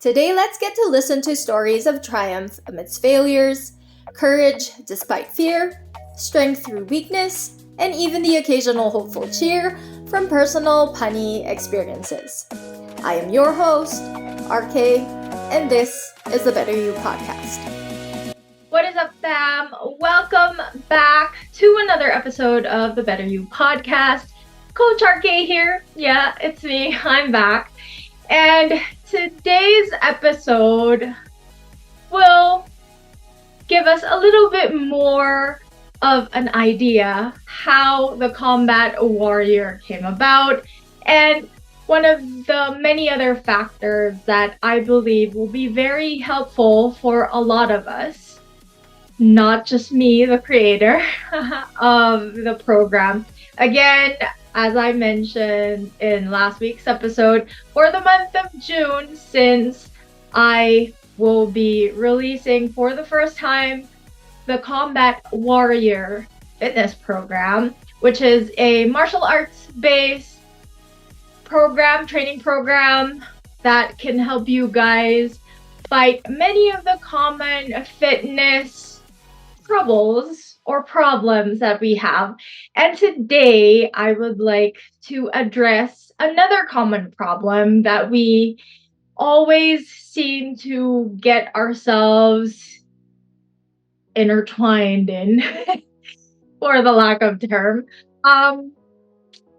Today, let's get to listen to stories of triumph amidst failures, courage despite fear, strength through weakness, and even the occasional hopeful cheer from personal punny experiences. I am your host, RKaye, and this is the BetterU Podcast. What is up, fam? Welcome back to another episode of the BetterU Podcast. Coach RKaye here. Yeah, it's me. I'm back. And today's episode will give us a little bit more of an idea how the Kombat warrior came about and one of the many other factors that I believe will be very helpful for a lot of us, not just me, the creator of the program. Again, as I mentioned in last week's episode, for the month of June, since I will be releasing for the first time the Kombat Warrior Fitness Program, which is a martial arts based training program that can help you guys fight many of the common fitness troubles or problems that we have. And today I would like to address another common problem that we always seem to get ourselves intertwined in, for the lack of term.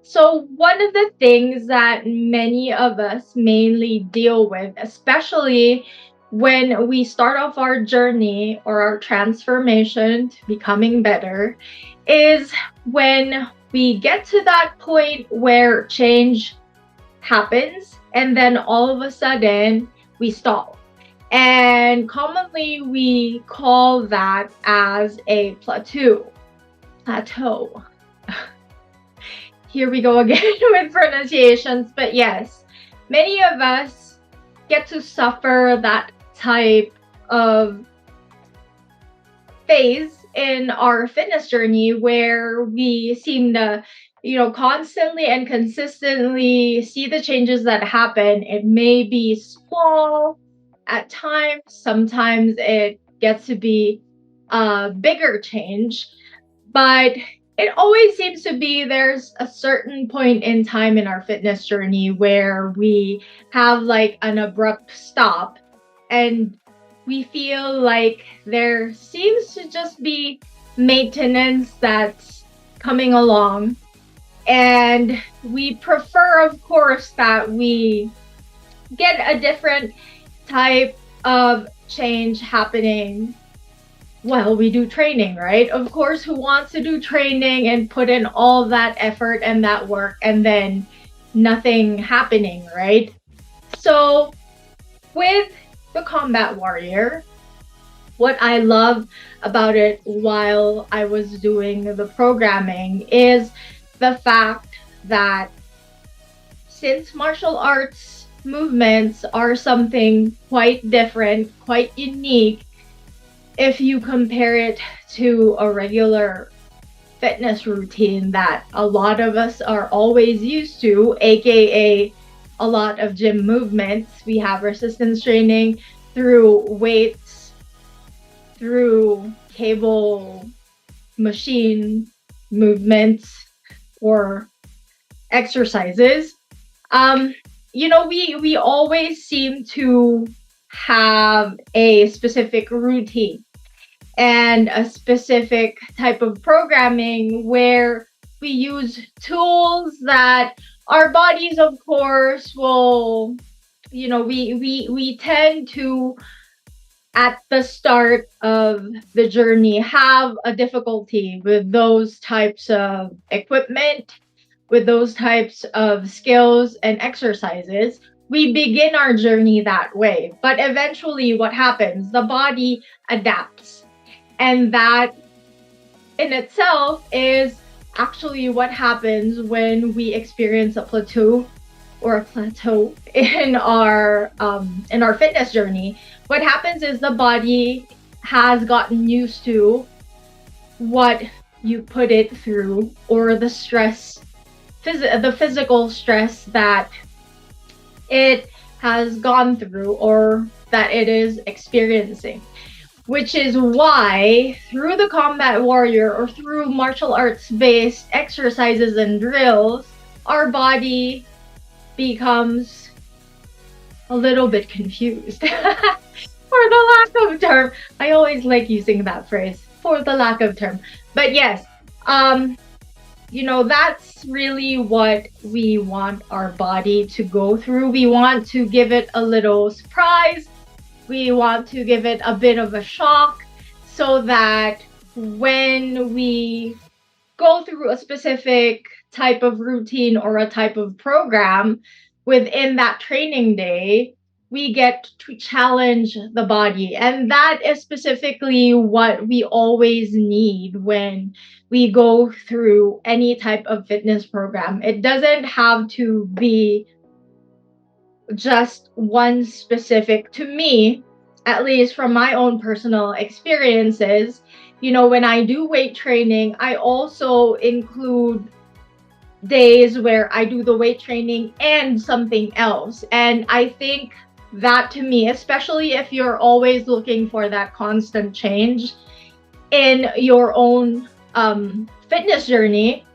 So one of the things that many of us mainly deal with, especially when we start off our journey or our transformation to becoming better, is when we get to that point where change happens and then all of a sudden we stall. And commonly we call that as a plateau. Here we go again with pronunciations, but yes, many of us get to suffer that type of phase in our fitness journey where we seem to, constantly and consistently see the changes that happen. It may be small at times, sometimes it gets to be a bigger change, but it always seems to be there's a certain point in time in our fitness journey where we have like an abrupt stop and we feel like there seems to just be maintenance that's coming along. And we prefer, of course, that we get a different type of change happening while we do training, right? Of course, who wants to do training and put in all that effort and that work and then nothing happening, right? So with the Kombat Warrior, what I love about it while I was doing the programming is the fact that since martial arts movements are something quite different, quite unique, if you compare it to a regular fitness routine that a lot of us are always used to, aka a lot of gym movements. We have resistance training through weights, through cable machine movements or exercises. We always seem to have a specific routine and a specific type of programming where we use tools that our bodies, of course, will, we tend to, at the start of the journey, have a difficulty with those types of equipment, with those types of skills and exercises. We begin our journey that way. But eventually what happens? The body adapts. And that in itself is actually what happens when we experience a plateau in our fitness journey. What happens is the body has gotten used to what you put it through, or the stress, the physical stress that it has gone through or that it is experiencing. Which is why through the combat warrior or through martial arts based exercises and drills, our body becomes a little bit confused. For the lack of term. I always like using that phrase, for the lack of term. But yes, that's really what we want our body to go through. We want to give it a little surprise. We want to give it a bit of a shock so that when we go through a specific type of routine or a type of program within that training day, we get to challenge the body. And that is specifically what we always need when we go through any type of fitness program. It doesn't have to be just one specific. To me, at least from my own personal experiences, when I do weight training, I also include days where I do the weight training and something else. And I think that, to me, especially if you're always looking for that constant change in your own fitness journey,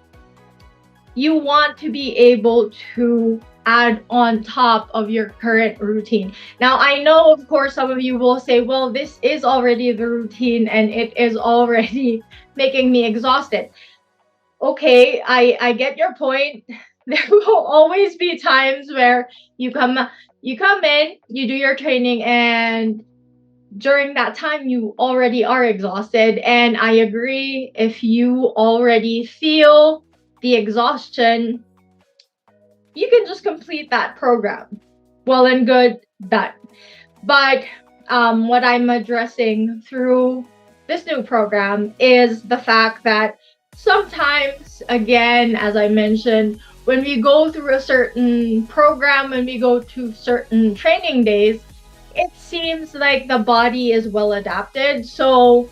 you want to be able to add on top of your current routine. Now, I know, of course, some of you will say, well, this is already the routine and it is already making me exhausted. Okay, I get your point. There will always be times where you come in, you do your training, and during that time you already are exhausted. And I agree, if you already feel the exhaustion, you can just complete that program. Well and good, done. But what I'm addressing through this new program is the fact that sometimes, again, as I mentioned, when we go through a certain program, when we go to certain training days, it seems like the body is well adapted. So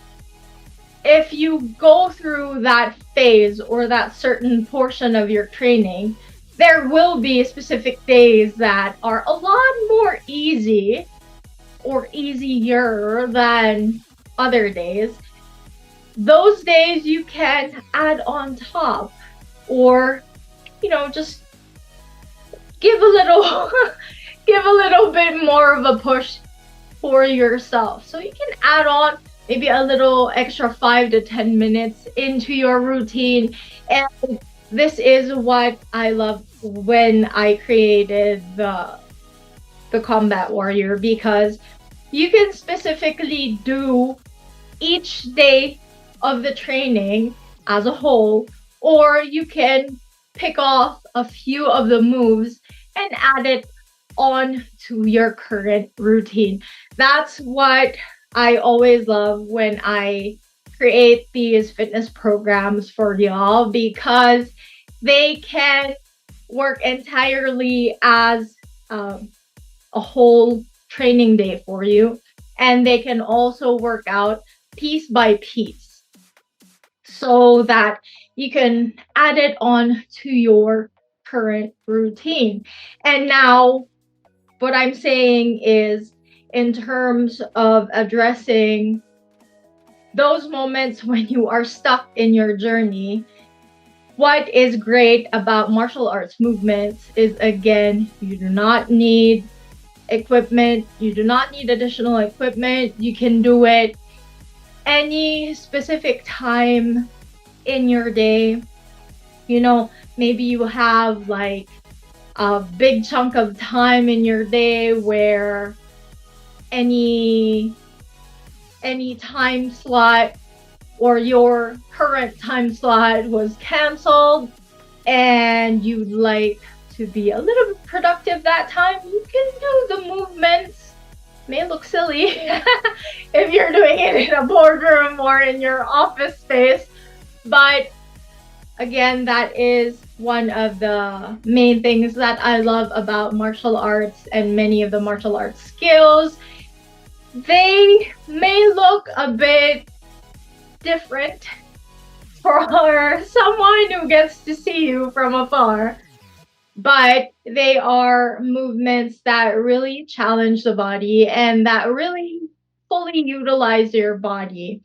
if you go through that phase or that certain portion of your training, there will be specific days that are a lot more easy or easier than other days. Those days you can add on top, or just give a little bit more of a push for yourself. So you can add on maybe a little extra 5 to 10 minutes into your routine. And this is what I love when I created the Combat Warrior, because you can specifically do each day of the training as a whole, or you can pick off a few of the moves and add it on to your current routine. That's what I always love when I create these fitness programs for y'all, because they can work entirely as a whole training day for you, and they can also work out piece by piece so that you can add it on to your current routine. And now what I'm saying is, in terms of addressing those moments when you are stuck in your journey, what is great about martial arts movements is, again, you do not need equipment. You do not need additional equipment. You can do it any specific time in your day. Maybe you have like a big chunk of time in your day where any time slot or your current time slot was canceled and you'd like to be a little bit productive that time. You can do the movements. May look silly if you're doing it in a boardroom or in your office space, but again, that is one of the main things that I love about martial arts and many of the martial arts skills. They may look a bit different for someone who gets to see you from afar, but they are movements that really challenge the body and that really fully utilize your body.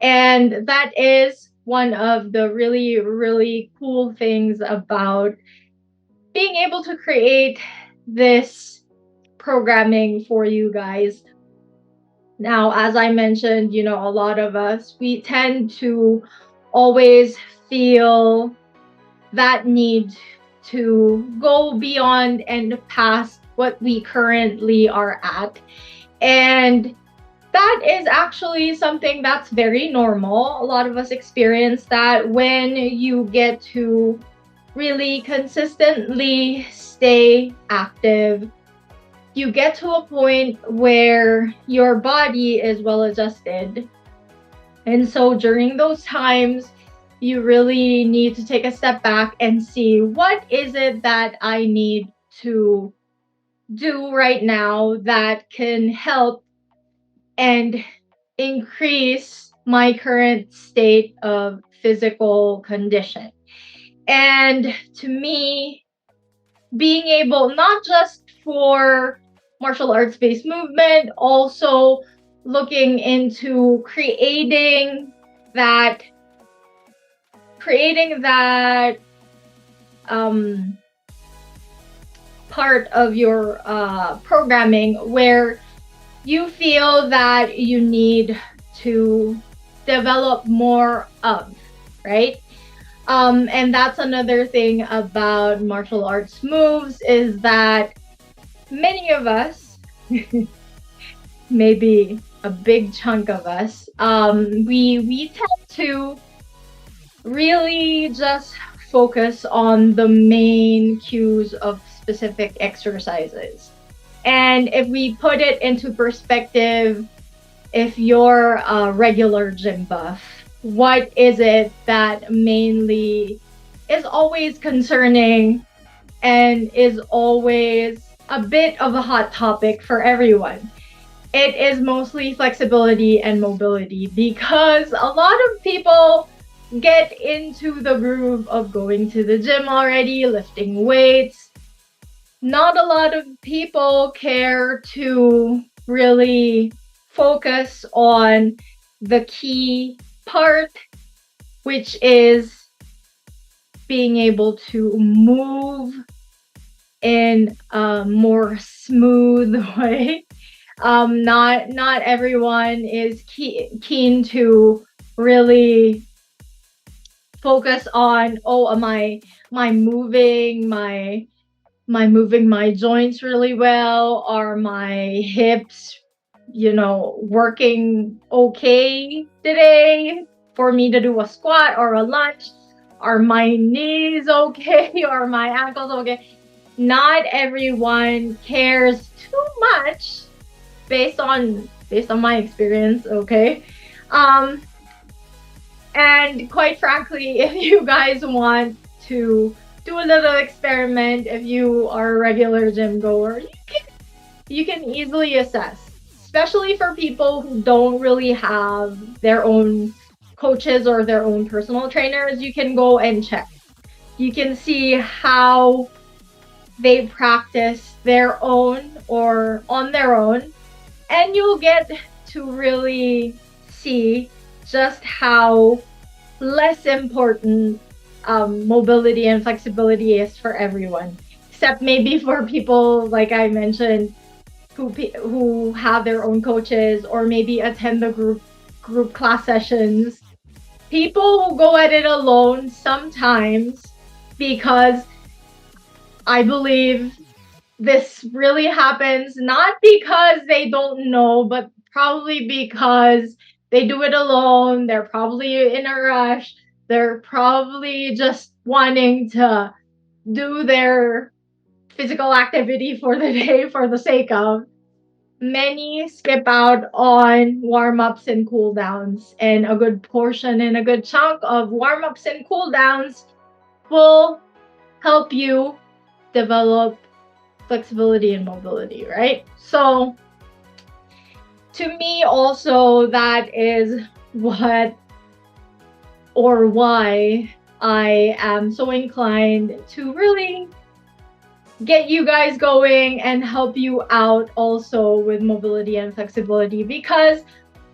And that is one of the really, really cool things about being able to create this programming for you guys. Now, as I mentioned, a lot of us, we tend to always feel that need to go beyond and past what we currently are at. And that is actually something that's very normal. A lot of us experience that when you get to really consistently stay active. You get to a point where your body is well adjusted. And so during those times, you really need to take a step back and see, what is it that I need to do right now that can help and increase my current state of physical condition. And to me, being able, not just for martial arts based movement, also looking into creating that part of your programming where you feel that you need to develop more of, right? And that's another thing about martial arts moves, is that many of us, maybe a big chunk of us, we tend to really just focus on the main cues of specific exercises. And if we put it into perspective, if you're a regular gym buff, what is it that mainly is always concerning and is always a bit of a hot topic for everyone? It is mostly flexibility and mobility, because a lot of people get into the groove of going to the gym already, lifting weights. Not a lot of people care to really focus on the key part, which is being able to move in a more smooth way. Not everyone is keen to really focus on, am I moving my joints really well? Are my hips, working okay today for me to do a squat or a lunge? Are my knees okay? Are my ankles okay? Not everyone cares too much, based on my experience, okay? And quite frankly, if you guys want to do a little experiment, if you are a regular gym goer, you can easily assess, especially for people who don't really have their own coaches or their own personal trainers. You can go and check. You can see how they practice their own or on their own, and you'll get to really see just how less important mobility and flexibility is for everyone, except maybe for people, like I mentioned, who have their own coaches or maybe attend the group class sessions. People who go at it alone sometimes, because I believe this really happens not because they don't know, but probably because they do it alone. They're probably in a rush. They're probably just wanting to do their physical activity for the day for the sake of. Many skip out on warm-ups and cool-downs, and a good portion and a good chunk of warm-ups and cool-downs will help you develop flexibility and mobility, right? So to me also, that is what or why I am so inclined to really get you guys going and help you out also with mobility and flexibility, because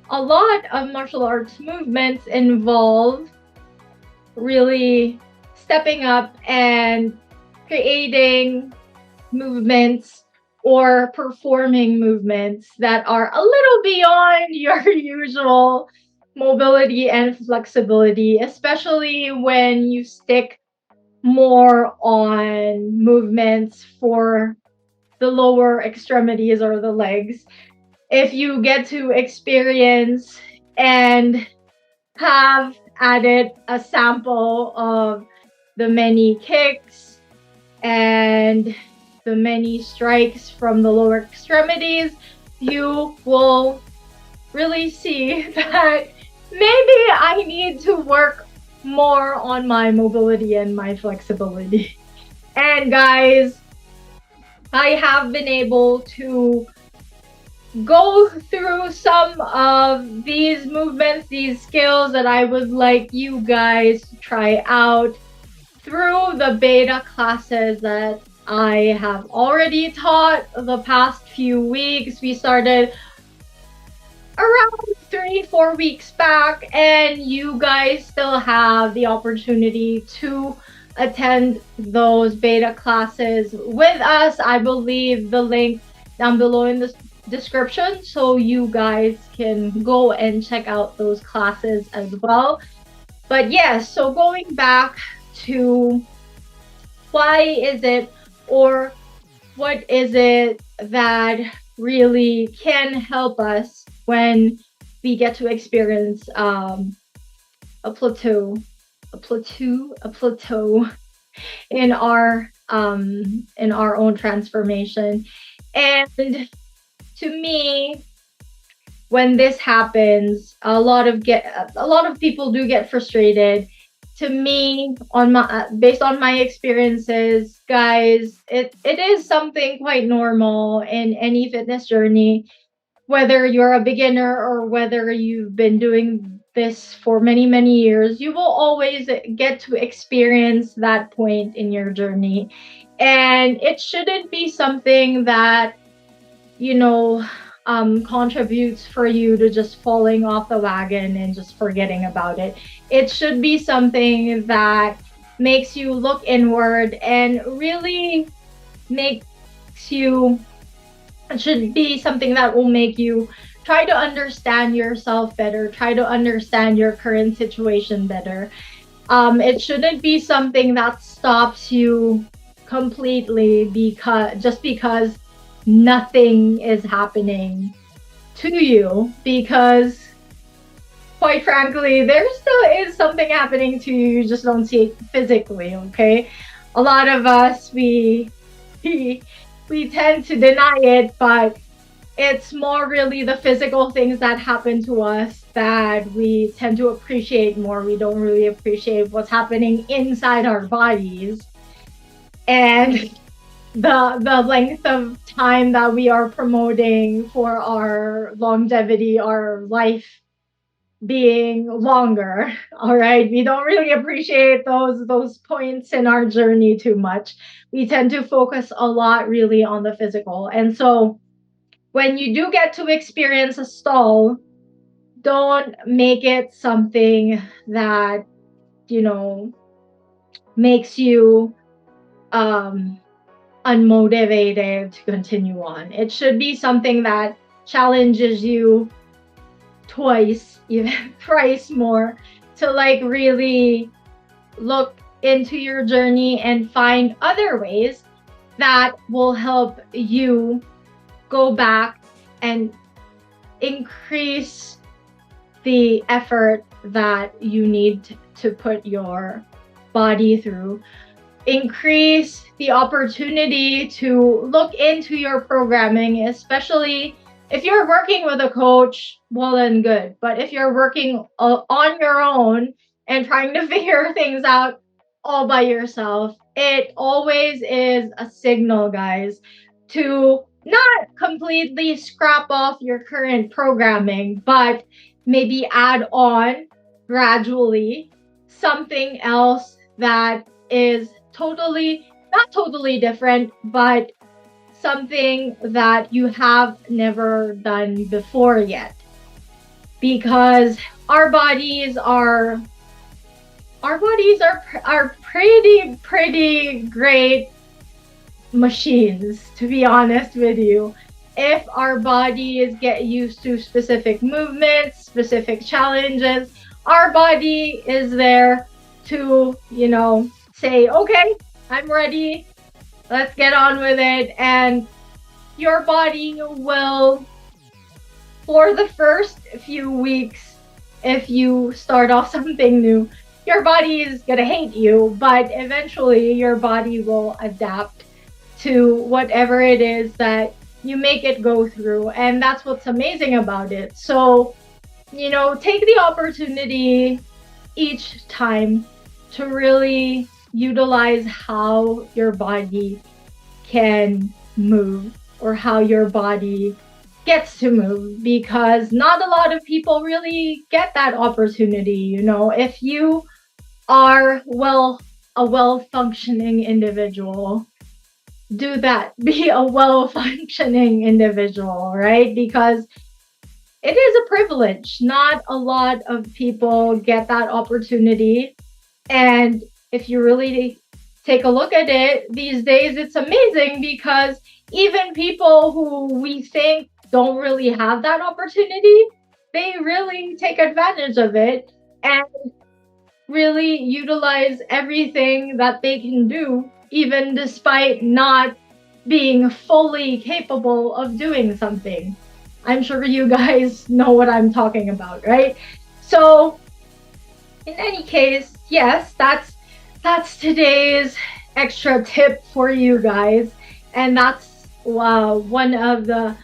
a lot of martial arts movements involve really stepping up and creating movements or performing movements that are a little beyond your usual mobility and flexibility, especially when you stick more on movements for the lower extremities or the legs. If you get to experience and have added a sample of the many kicks and the many strikes from the lower extremities, you will really see that maybe I need to work more on my mobility and my flexibility. And guys, I have been able to go through some of these movements, these skills that I would like you guys to try out through the beta classes that I have already taught the past few weeks. We started around 3-4 weeks back, and you guys still have the opportunity to attend those beta classes with us. I believe the link down below in the description, so you guys can go and check out those classes as well. But yes, so going back to why is it, or what is it that really can help us when we get to experience a plateau in our own transformation. And to me, when this happens, a lot of people do get frustrated. To me, based on my experiences, guys, it is something quite normal in any fitness journey, whether you're a beginner or whether you've been doing this for many, many years. You will always get to experience that point in your journey. And it shouldn't be something that, contributes for you to just falling off the wagon and just forgetting about it. It should be something that makes you look inward and really makes you, it should be something that will make you try to understand yourself better, try to understand your current situation better. It shouldn't be something that stops you completely because nothing is happening to you, because quite frankly, there still is something happening to you. You just don't see it physically, okay? A lot of us, we tend to deny it, but it's more really the physical things that happen to us that we tend to appreciate more. We don't really appreciate what's happening inside our bodies. And the length of time that we are promoting for our longevity, our life being longer. All right, we don't really appreciate those points in our journey too much. We tend to focus a lot really on the physical. And so when you do get to experience a stall, don't make it something that makes you unmotivated to continue on. It should be something that challenges you twice, even thrice more, to really look into your journey and find other ways that will help you go back and increase the effort that you need to put your body through. Increase the opportunity to look into your programming, especially if you're working with a coach, well and good. But if you're working on your own and trying to figure things out all by yourself, it always is a signal, guys, to not completely scrap off your current programming, but maybe add on gradually something else that is totally not totally different, but something that you have never done before yet. Because our bodies are pretty great machines, to be honest with you. If our bodies get used to specific movements, specific challenges, our body is there to, say, okay, I'm ready, let's get on with it. And your body will, for the first few weeks, if you start off something new, your body is gonna hate you, but eventually your body will adapt to whatever it is that you make it go through. And that's what's amazing about it. So, take the opportunity each time to really utilize how your body can move, or how your body gets to move, because not a lot of people really get that opportunity. If you are a well-functioning individual, do that. Be a well-functioning individual, right? Because it is a privilege. Not a lot of people get that opportunity. And if you really take a look at it these days, it's amazing, because even people who we think don't really have that opportunity, they really take advantage of it and really utilize everything that they can do, even despite not being fully capable of doing something. I'm sure you guys know what I'm talking about, right? So, in any case, yes, that's today's extra tip for you guys. And that's one of the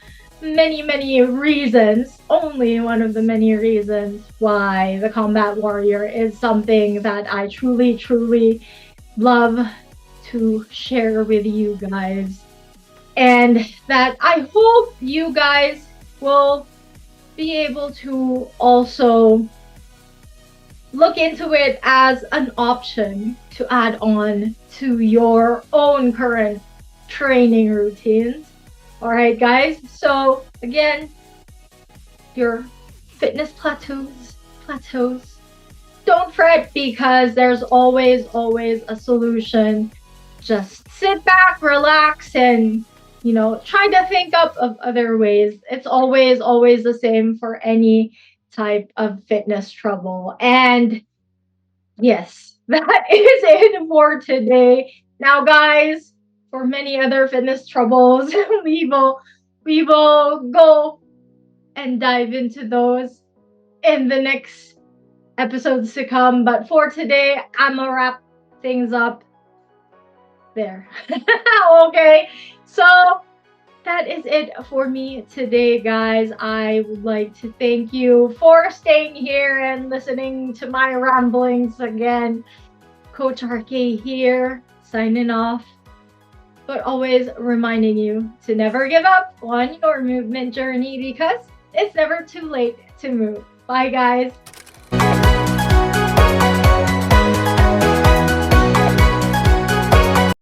many reasons, only one of the many reasons why the Combat Warrior is something that I truly love to share with you guys. And that I hope you guys will be able to also look into it as an option to add on to your own current training routines. All right, guys. So again, your fitness plateaus, don't fret, because there's always a solution. Just sit back, relax, and try to think up of other ways. It's always the same for any type of fitness trouble. And yes, that is it for today. Now, guys, for many other fitness troubles, we will go and dive into those in the next episodes to come. But for today, I'm gonna wrap things up there. Okay, so that is it for me today, guys. I would like to thank you for staying here and listening to my ramblings again. Coach RKaye here, signing off, but always reminding you to never give up on your movement journey, because it's never too late to move. Bye, guys.